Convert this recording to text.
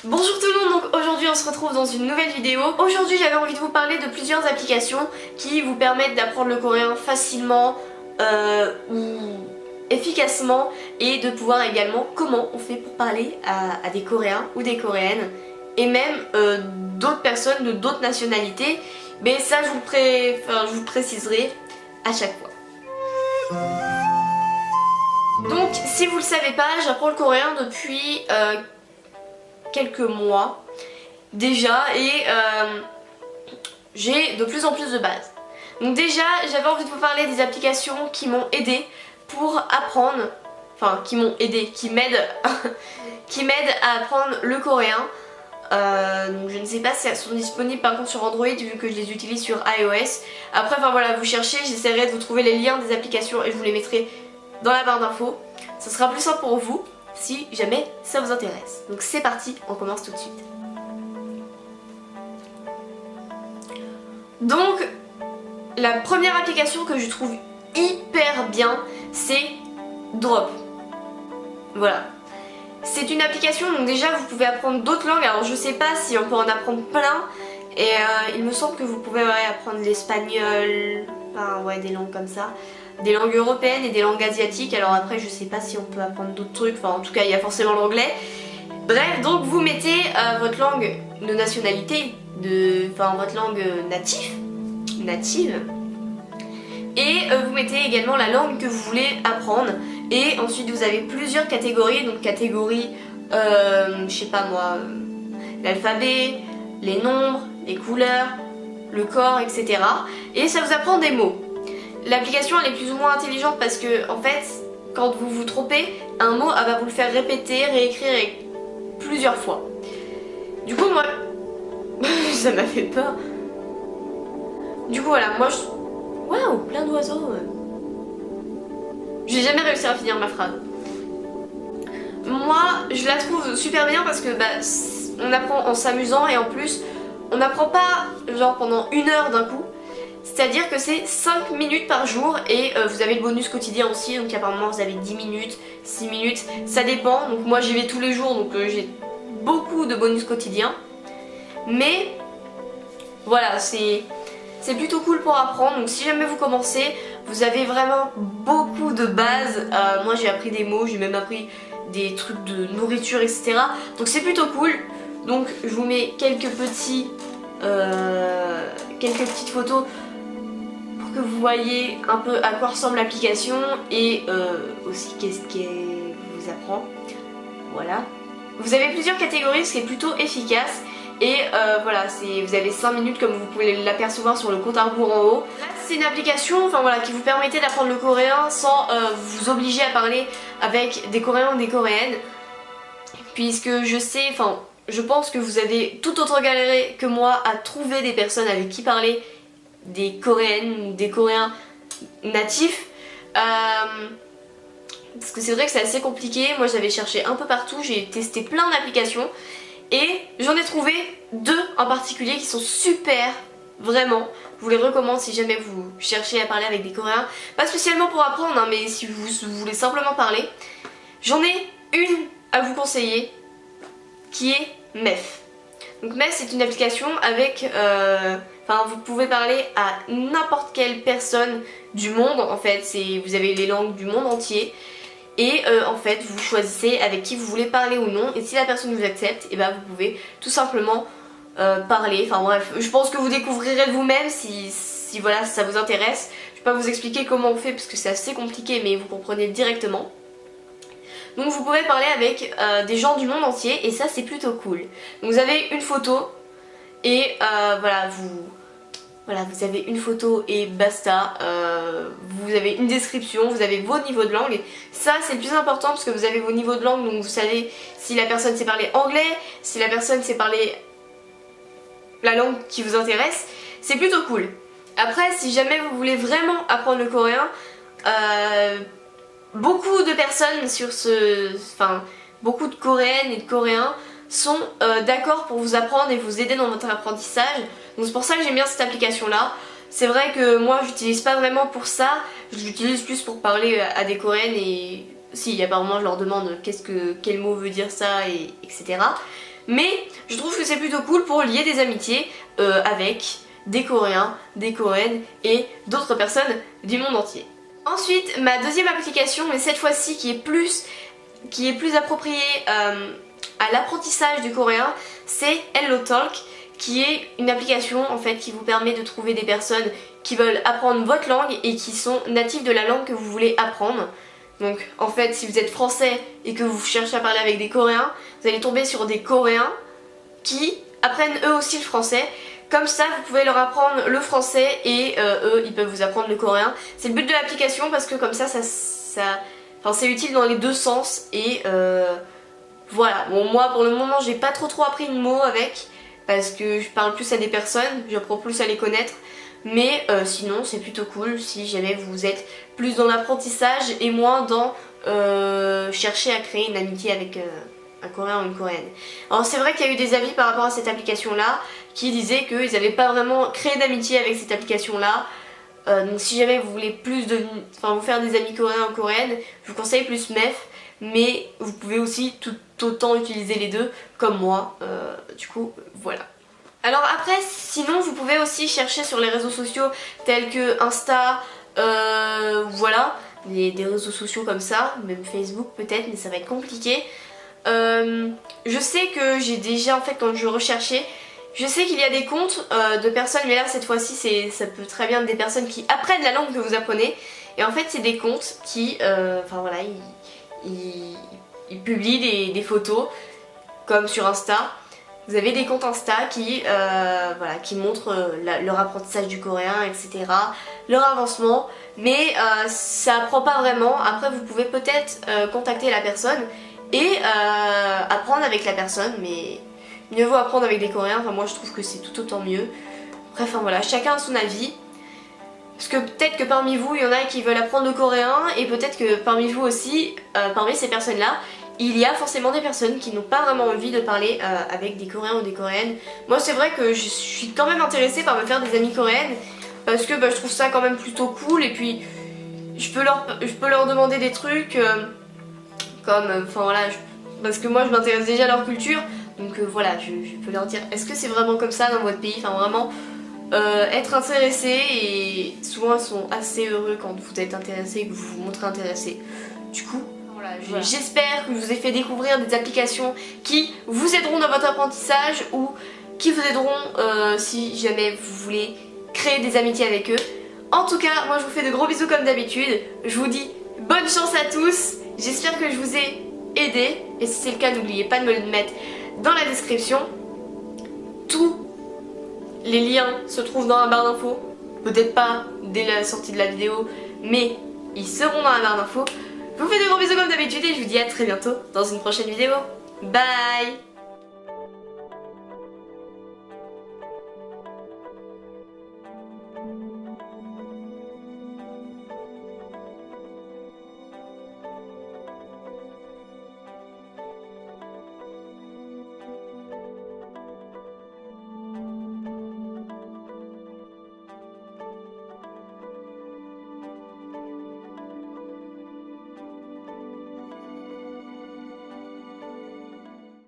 Bonjour tout le monde, donc aujourd'hui on se retrouve dans une nouvelle vidéo. Aujourd'hui j'avais envie de vous parler de plusieurs applications qui vous permettent d'apprendre le coréen facilement ou efficacement et de pouvoir également comment on fait pour parler à des Coréens ou des Coréennes et même d'autres personnes de d'autres nationalités, mais ça je vous préciserai à chaque fois. Donc si vous le savez pas, j'apprends le coréen depuis quelques mois déjà et j'ai de plus en plus de bases. Donc déjà j'avais envie de vous parler des applications qui m'ont aidé pour apprendre, enfin qui m'ont aidé, qui m'aident qui m'aident à apprendre le coréen. Donc je ne sais pas si elles sont disponibles par contre sur Android vu que je les utilise sur iOS. Après enfin voilà, vous cherchez, j'essaierai de vous trouver les liens des applications et je vous les mettrai dans la barre d'infos. Ça sera plus simple pour vous si jamais ça vous intéresse. Donc c'est parti, on commence tout de suite. Donc la première application que je trouve hyper bien, c'est Drop. Voilà. C'est une application, donc déjà vous pouvez apprendre d'autres langues. Alors je sais pas si on peut en apprendre plein. Et il me semble que vous pouvez apprendre l'espagnol, enfin ouais, des langues comme ça. Des langues européennes et des langues asiatiques. Alors après je sais pas si on peut apprendre d'autres trucs, enfin en tout cas il y a forcément l'anglais. Bref, donc vous mettez votre langue de nationalité, enfin votre langue native. Et vous mettez également la langue que vous voulez apprendre. Et ensuite vous avez plusieurs catégories. Donc catégorie, je sais pas moi, l'alphabet, les nombres, les couleurs, le corps, etc. Et ça vous apprend des mots. L'application elle est plus ou moins intelligente parce que en fait quand vous vous trompez, un mot elle va vous le faire répéter, réécrire plusieurs fois. Du coup moi ça m'a fait peur. Du coup voilà, moi je... Waouh, plein d'oiseaux. J'ai jamais réussi à finir ma phrase. Moi je la trouve super bien parce que on apprend en s'amusant et en plus on n'apprend pas genre pendant 1 heure d'un coup. C'est-à-dire que c'est 5 minutes par jour et vous avez le bonus quotidien aussi, donc apparemment vous avez 10 minutes, 6 minutes, ça dépend. Donc moi j'y vais tous les jours, donc j'ai beaucoup de bonus quotidiens. Mais voilà, c'est plutôt cool pour apprendre. Donc si jamais vous commencez, vous avez vraiment beaucoup de bases. Moi j'ai appris des mots, j'ai même appris des trucs de nourriture, etc. Donc c'est plutôt cool. Donc je vous mets quelques petites photos que vous voyez un peu à quoi ressemble l'application et aussi qu'est-ce qu'elle vous apprend. Voilà. Vous avez plusieurs catégories, ce qui est plutôt efficace. Et voilà, vous avez 5 minutes comme vous pouvez l'apercevoir sur le compte à rebours en haut. Là c'est une application enfin, voilà, qui vous permettait d'apprendre le coréen sans vous obliger à parler avec des Coréens ou des Coréennes. Puisque je sais, enfin je pense que vous avez tout autant galéré que moi à trouver des personnes avec qui parler, des Coréennes ou des Coréens natifs. Parce que c'est vrai que c'est assez compliqué. Moi j'avais cherché un peu partout, j'ai testé plein d'applications et j'en ai trouvé 2 en particulier qui sont super, vraiment. Je vous les recommande si jamais vous cherchez à parler avec des Coréens. Pas spécialement pour apprendre, hein, mais si vous voulez simplement parler. J'en ai une à vous conseiller qui est MEF. Donc MEF c'est une application avec... Enfin, vous pouvez parler à n'importe quelle personne du monde en fait, vous avez les langues du monde entier et en fait vous choisissez avec qui vous voulez parler ou non et si la personne vous accepte, et vous pouvez tout simplement parler, enfin bref, je pense que vous découvrirez de vous-même si voilà, si ça vous intéresse. Je vais pas vous expliquer comment on fait parce que c'est assez compliqué mais vous comprenez directement. Donc vous pouvez parler avec des gens du monde entier et ça c'est plutôt cool. Donc vous avez une photo et voilà, vous avez une photo et basta. Vous avez une description, vous avez vos niveaux de langue. Et ça c'est le plus important parce que vous avez vos niveaux de langue, donc vous savez si la personne sait parler anglais, si la personne sait parler la langue qui vous intéresse. C'est plutôt cool. Après si jamais vous voulez vraiment apprendre le coréen, beaucoup de personnes beaucoup de Coréennes et de Coréens sont d'accord pour vous apprendre et vous aider dans votre apprentissage. Donc c'est pour ça que j'aime bien cette application là. C'est vrai que moi j'utilise pas vraiment pour ça, je l'utilise plus pour parler à des Coréennes et si apparemment je leur demande quel mot veut dire ça etc. mais je trouve que c'est plutôt cool pour lier des amitiés avec des Coréens, des Coréennes et d'autres personnes du monde entier. Ensuite, ma deuxième application, mais cette fois-ci qui est plus appropriée à l'apprentissage du coréen, c'est HelloTalk, qui est une application en fait qui vous permet de trouver des personnes qui veulent apprendre votre langue et qui sont natifs de la langue que vous voulez apprendre. Donc en fait, si vous êtes français et que vous cherchez à parler avec des Coréens, vous allez tomber sur des Coréens qui apprennent eux aussi le français. Comme ça, vous pouvez leur apprendre le français et eux, ils peuvent vous apprendre le coréen. C'est le but de l'application parce que comme ça c'est utile dans les deux sens et voilà. Bon, moi pour le moment, j'ai pas trop appris de mots avec parce que je parle plus à des personnes, j'apprends plus à les connaître. Mais sinon, c'est plutôt cool si jamais vous êtes plus dans l'apprentissage et moins dans chercher à créer une amitié avec un Coréen ou une Coréenne. Alors c'est vrai qu'il y a eu des avis par rapport à cette application là qui disaient qu'ils n'avaient pas vraiment créé d'amitié avec cette application là. Donc si jamais vous voulez vous faire des amis coréens ou coréennes, je vous conseille plus MEF, mais vous pouvez aussi tout autant utiliser les deux comme moi. Du coup voilà. Alors après, sinon vous pouvez aussi chercher sur les réseaux sociaux tels que Insta, voilà, des réseaux sociaux comme ça, même Facebook peut-être, mais ça va être compliqué. Je sais que j'ai déjà, en fait, quand je recherchais, je sais qu'il y a des comptes de personnes, mais là cette fois-ci ça peut très bien être des personnes qui apprennent la langue que vous apprenez. Et en fait c'est des comptes qui, enfin voilà, ils publient des photos comme sur Insta. Vous avez des comptes Insta qui montrent leur apprentissage du coréen, etc. Leur avancement, mais ça apprend pas vraiment. Après vous pouvez peut-être contacter la personne et apprendre avec la personne, mais mieux vaut apprendre avec des Coréens. Enfin moi je trouve que c'est tout autant mieux. Bref, enfin voilà, chacun a son avis. Parce que peut-être que parmi vous il y en a qui veulent apprendre le coréen et peut-être que parmi vous aussi, parmi ces personnes là, il y a forcément des personnes qui n'ont pas vraiment envie de parler avec des Coréens ou des Coréennes. Moi c'est vrai que je suis quand même intéressée par me faire des amies coréennes parce que je trouve ça quand même plutôt cool et puis je peux leur demander des trucs comme, enfin voilà, parce que moi je m'intéresse déjà à leur culture, donc voilà, je peux leur dire est-ce que c'est vraiment comme ça dans votre pays, enfin vraiment être intéressé, et souvent ils sont assez heureux quand vous êtes intéressé et que vous vous montrez intéressé. Du coup, voilà. J'espère que je vous ai fait découvrir des applications qui vous aideront dans votre apprentissage ou qui vous aideront si jamais vous voulez créer des amitiés avec eux. En tout cas, moi je vous fais de gros bisous comme d'habitude, je vous dis bonne chance à tous, j'espère que je vous ai aidé, et si c'est le cas n'oubliez pas de me le mettre dans la description. Tous les liens se trouvent dans la barre d'infos, peut-être pas dès la sortie de la vidéo, mais ils seront dans la barre d'infos. Je vous fais de gros bisous comme d'habitude et je vous dis à très bientôt dans une prochaine vidéo. Bye!